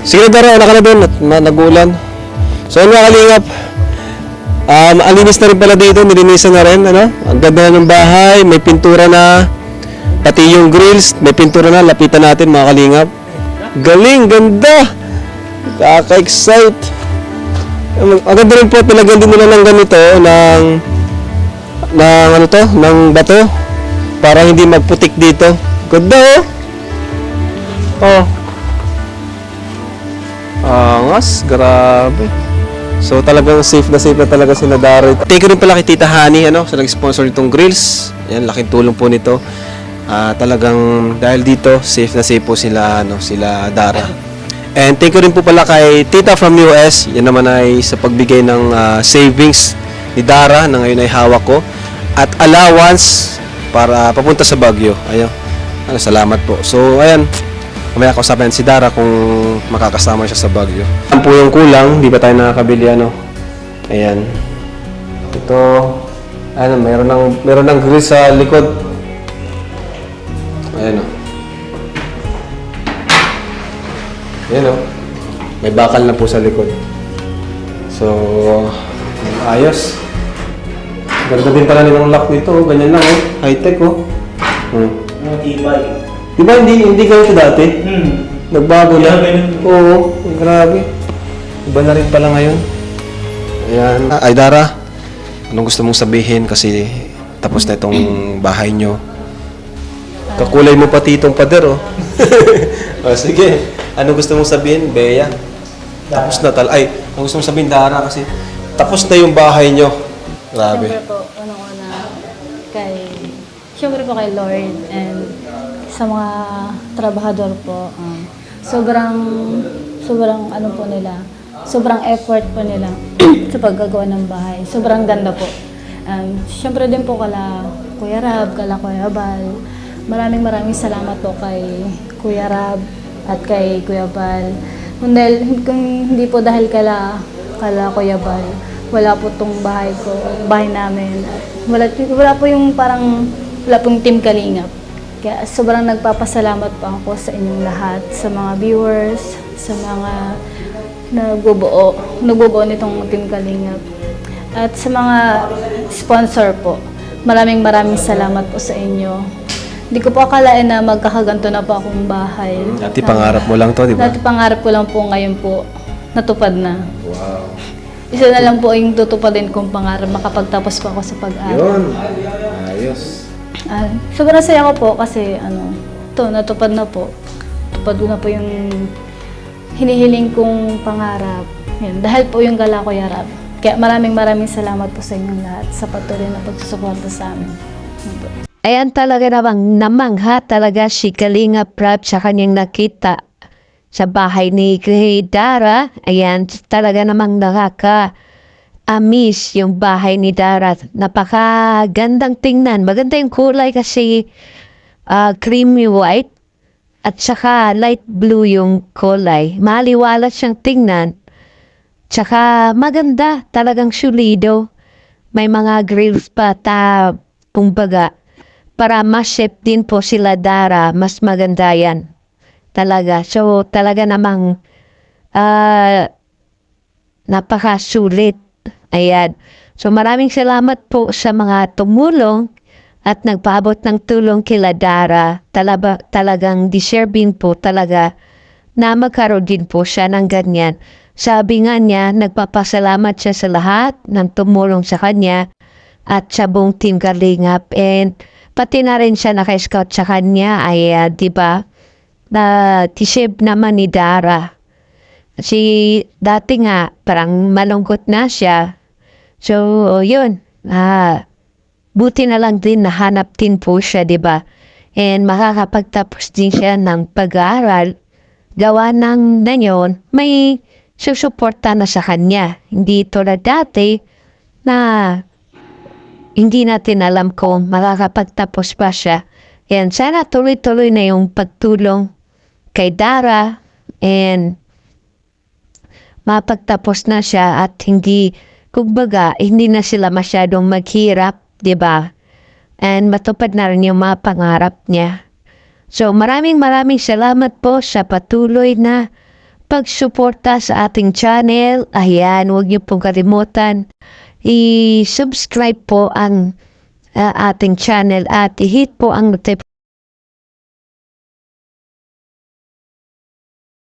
Sige, Dara, wala ka na doon at nag-uulan. So, yun mga kalingap. Alinis na rin pala dito, nilinisan na rin, ano? Ang ganda na ng bahay, may pintura na, pati yung grills, may pintura na, lapitan natin mga kalingap. Galing, ganda! Kaka-excite. Ang ganda rin po, pinagyan din nila ng ganito, ng ng bato, para hindi magputik dito. Ganda, oh! Angas, grabe. So talagang safe na talaga si Dara. Thank you rin pala kay Tita Honey, sa nag-sponsor nitong grills. Yan, laking tulong po nito. Talagang dahil dito, safe po sila, sila Dara. And thank you rin po pala kay Tita from US. Yan naman ay sa pagbigay ng savings ni Dara na ngayon ay hawak ko. At allowance para papunta sa Baguio. Ayun. Salamat po. So, ayan. Mamaya kausapin si Dara kung makakasama siya sa Baguio. Ang po yung kulang, di ba tayo nakakabili, Ayan. Ito, meron ng grill sa likod. Ayan, Ayan, may bakal na po sa likod. So, ayos. Ganda din pala nilang lock nito, ganyan lang, high-tech, Matibay. Di ba hindi ganito dati? Nagbago na. Oo, grabe. Iba na rin pala ngayon. Ayan. Ay, Dara, anong gusto mong sabihin kasi tapos na itong bahay nyo? Kakulay mo pati itong pader, sige. Anong gusto mong sabihin, Bea? Tapos na anong gusto mong sabihin, Dara, kasi tapos na yung bahay nyo. Grabe. Siyempre po, siyempre po kay Lord and sa mga trabahador po, sobrang sobrang effort po nila sa paggagawa ng bahay. Sobrang ganda po. Siyempre din po kala Kuya Rab, kala Kuya Bal. Maraming salamat po kay Kuya Rab at kay Kuya Bal. Kung hindi po dahil kala Kuya Bal, wala po tong bahay namin. Wala po yung wala pong Team Kalingap. Kaya sobrang nagpapasalamat po ako sa inyong lahat, sa mga viewers, sa mga nagbubuo nitong Team Kalingap. At sa mga sponsor po, maraming salamat po sa inyo. Hindi ko po akalain na magkakaganto na po akong bahay. Dati pangarap mo lang to, di ba? Dati pangarap ko lang po, ngayon po natupad na. Wow. Isa na lang po yung tutupadin kong pangarap, makapagtapos po ako sa pag-aaral. Yun. Ayos. Sobrang saya ko po kasi natupad na po. Tupad ko na po yung hinihiling kong pangarap. Yan, dahil po yung gala ko yarap. Kaya maraming salamat po sa inyong lahat sa patuloy na pagsusuporta sa amin. Ayan talaga namangha talaga si Kalinga Prab sa kanyang nakita sa bahay ni Dara. Ayan talaga namang nakaka-amis yung bahay ni Dara. Napakagandang tingnan. Maganda yung kulay kasi creamy white at saka light blue yung kulay. Maliwalas siyang tingnan. Tsaka maganda, talagang solido. May mga grills pa kumbaga, para mas shape din po sila Dara, mas maganda yan. Talaga. So, talaga namang napakasulit. Ayan. So, maraming salamat po sa mga tumulong at nagpaabot ng tulong kila Dara. Talagang deserving po talaga na magkaroon din po siya ng ganyan. Sabi nga niya, nagpapasalamat siya sa lahat ng tumulong sa kanya at sa buong Team Kalingap. And pati na rin siya naka-scout sa kanya ay, di ba, na tisib naman ni Dara. Kasi dati nga, parang malungkot na siya. So, yun. Buti na lang din nahanap din po siya, di ba? And makakapagtapos din siya ng pag-aaral. Gawa ng na yun, may susuporta na sa kanya. Hindi tulad dati na hindi natin alam kung makakapagtapos pa siya. And sana tuloy-tuloy na yung pagtulong kay Dara and mapagtapos na siya at hindi, kumbaga, hindi na sila masyadong maghirap, di ba? And matupad na rin yung mga pangarap niya. So maraming salamat po sa patuloy na pagsuporta sa ating channel. Ayan, huwag niyo pong kalimutan i-subscribe po ang ating channel at i-hit po ang notification